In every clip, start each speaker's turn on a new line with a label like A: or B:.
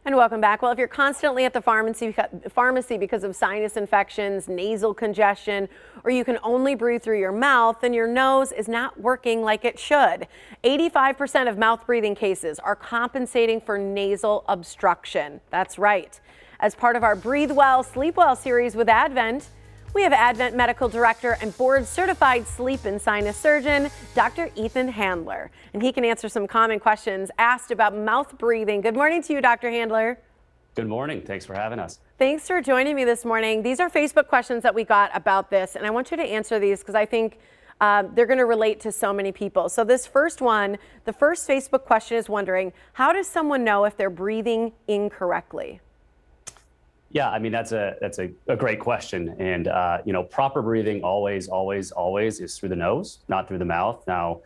A: And welcome back. Well, if you're constantly at the pharmacy because of sinus infections, nasal congestion, or you can only breathe through your mouth, then your nose is not working like it should. 85% of mouth breathing cases are compensating for nasal obstruction. That's right. As part of our Breathe Well, Sleep Well series with Advent, we have Advent Medical Director and Board Certified Sleep and Sinus Surgeon, Dr. Ethan Handler. And he can answer some common questions asked about mouth breathing. Good morning to you, Dr. Handler.
B: Good morning. Thanks for having us.
A: Thanks for joining me this morning. These are Facebook questions that we got about this, and I want you to answer these because I think they're going to relate to so many people. So this first one, the first Facebook question is wondering, how does someone know if they're breathing incorrectly?
B: Yeah, I mean, that's a great question. And, proper breathing always is through the nose, not through the mouth. Now,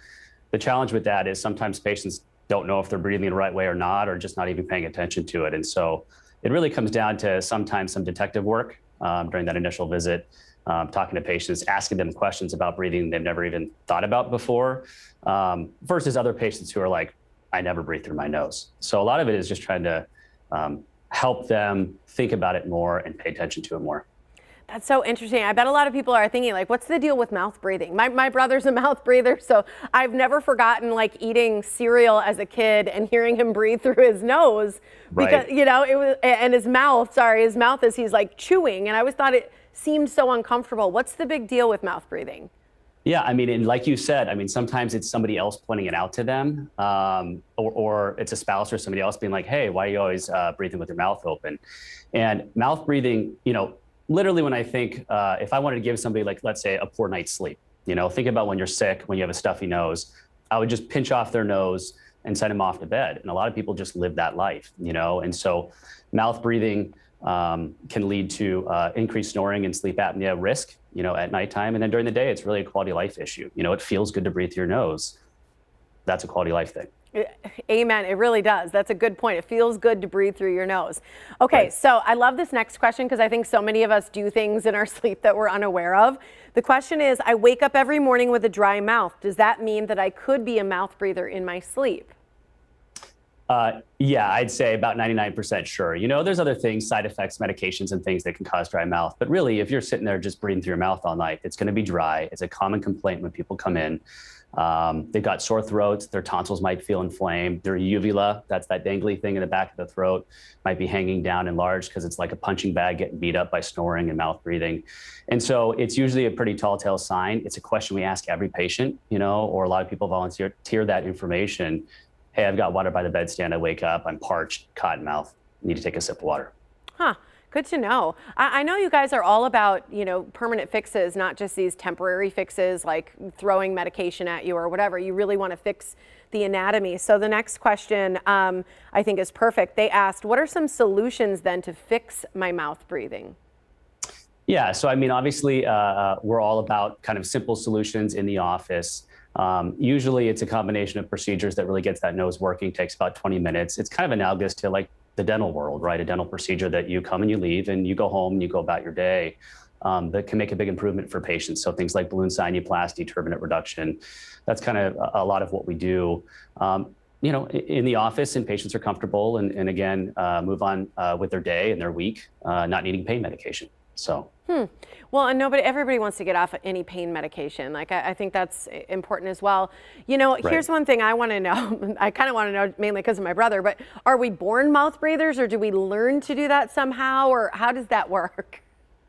B: the challenge with that is sometimes patients don't know if they're breathing the right way or not, or just not even paying attention to it. And so it really comes down to sometimes some detective work during that initial visit, talking to patients, asking them questions about breathing they've never even thought about before, versus other patients who are like, I never breathe through my nose. So a lot of it is just trying to help them think about it more and pay attention to it more.
A: That's so interesting. I bet a lot of people are thinking, like, what's the deal with mouth breathing? My brother's a mouth breather, so I've never forgotten like eating cereal as a kid and hearing him breathe through his nose because,
B: Right.
A: it was, and his mouth as he's like chewing. And I always thought it seemed so uncomfortable. What's the big deal with mouth breathing?
B: Yeah, I mean, and like you said, I mean, sometimes it's somebody else pointing it out to them, or it's a spouse or somebody else being like, hey, why are you always breathing with your mouth open? And mouth breathing, literally when I think, if I wanted to give somebody, like, let's say a poor night's sleep, think about when you're sick, when you have a stuffy nose, I would just pinch off their nose and send them off to bed. And a lot of people just live that life, and so mouth breathing can lead to increased snoring and sleep apnea risk, at nighttime. And then during the day, it's really a quality of life issue. It feels good to breathe through your nose. That's a quality of life thing.
A: Amen. It really does. That's a good point. It feels good to breathe through your nose. Okay,
B: Right.
A: so I love this next question because I think so many of us do things in our sleep that we're unaware of. The question is, I wake up every morning with a dry mouth. Does that mean that I could be a mouth breather in my sleep?
B: Yeah, I'd say about 99% sure. There's other things, side effects, medications, and things that can cause dry mouth. But really, if you're sitting there just breathing through your mouth all night, it's going to be dry. It's a common complaint when people come in. They've got sore throats. Their tonsils might feel inflamed. Their uvula, that's that dangly thing in the back of the throat, might be hanging down enlarged because it's like a punching bag getting beat up by snoring and mouth breathing. And so it's usually a pretty tall tale sign. It's a question we ask every patient, or a lot of people volunteer that information. Hey, I've got water by the bedstand. I wake up, I'm parched, cotton mouth, need to take a sip of water.
A: Huh. Good to know. I know you guys are all about, permanent fixes, not just these temporary fixes like throwing medication at you or whatever. You really want to fix the anatomy. So the next question I think is perfect. They asked, what are some solutions then to fix my mouth breathing?
B: Yeah, so I mean, obviously, we're all about kind of simple solutions in the office. Usually it's a combination of procedures that really gets that nose working, takes about 20 minutes. It's kind of analogous to like the dental world, right? A dental procedure that you come and you leave and you go home and you go about your day, that can make a big improvement for patients. So things like balloon sinuplasty, turbinate reduction, that's kind of a lot of what we do. In the office, and patients are comfortable and again, move on with their day and their week, not needing pain medication. So.
A: Well, and everybody wants to get off any pain medication. Like, I think that's important as well. Here's one thing I want to know. I kind of want to know mainly because of my brother, but are we born mouth breathers or do we learn to do that somehow, or how does that work?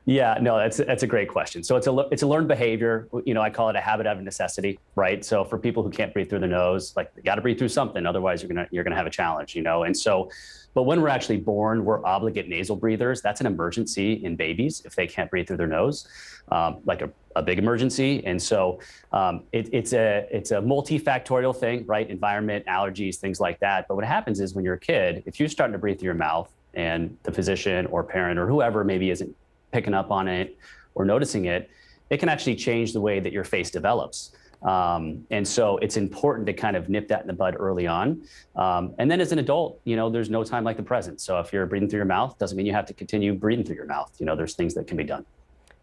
B: Yeah, no, that's a great question. So it's a learned behavior. I call it a habit out of necessity, right? So for people who can't breathe through the nose, like, you got to breathe through something, otherwise you're gonna have a challenge, And so, but when we're actually born, we're obligate nasal breathers. That's an emergency in babies if they can't breathe through their nose, like a big emergency. And so it's a multifactorial thing, right? Environment, allergies, things like that. But what happens is when you're a kid, if you're starting to breathe through your mouth and the physician or parent or whoever maybe isn't picking up on it or noticing it, it can actually change the way that your face develops. And so it's important to kind of nip that in the bud early on. And then as an adult, there's no time like the present. So if you're breathing through your mouth, doesn't mean you have to continue breathing through your mouth. There's things that can be done.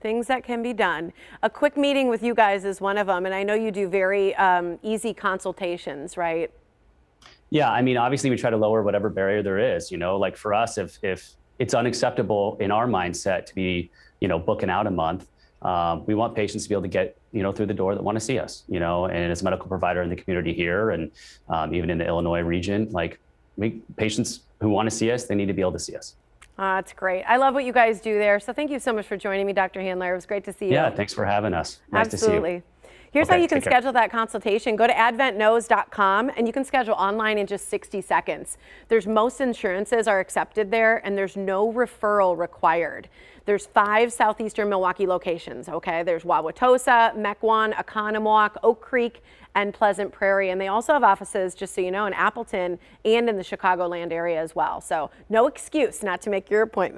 A: Things that can be done. A quick meeting with you guys is one of them. And I know you do very easy consultations, right?
B: Yeah, I mean, obviously we try to lower whatever barrier there is, like for us, if it's unacceptable in our mindset to be, booking out a month, we want patients to be able to get, through the door that want to see us, and as a medical provider in the community here and even in the Illinois region, like patients who want to see us, they need to be able to see us.
A: That's great. I love what you guys do there. So thank you so much for joining me, Dr. Handler. It was great to see you.
B: Yeah, thanks for having us. Nice to see you.
A: Absolutely. Here's how you can schedule that consultation. Go to adventknows.com and you can schedule online in just 60 seconds. Most insurances are accepted there and there's no referral required. There's 5 southeastern Milwaukee locations, okay? There's Wauwatosa, Mequon, Oconomowoc, Oak Creek, and Pleasant Prairie. And they also have offices, just so you know, in Appleton and in the Chicagoland area as well. So no excuse not to make your appointment.